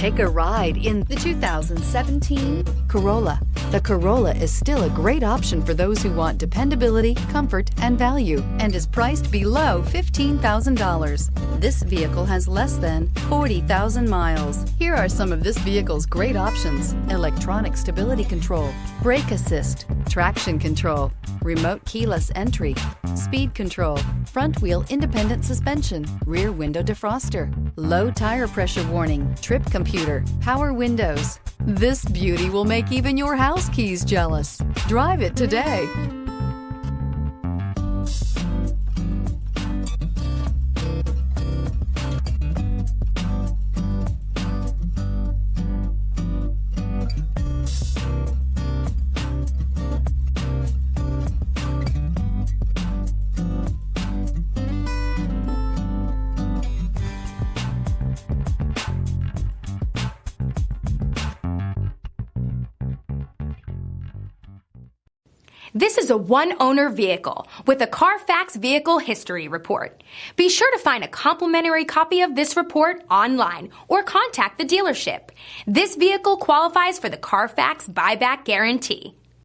Take a ride in the 2017 Corolla. The Corolla is still a great option for those who want dependability, comfort, and value, and is priced below $15,000. This vehicle has less than 40,000 miles. Here are some of this vehicle's great options: electronic stability control, brake assist, traction control, remote keyless entry, speed control, front wheel independent suspension, rear window defroster, low tire pressure warning, trip computer, power windows. This beauty will make even your house keys jealous. Drive it today. This is a one-owner vehicle with a Carfax Vehicle History Report. Be sure to find a complimentary copy of this report online or contact the dealership. This vehicle qualifies for the Carfax Buyback Guarantee.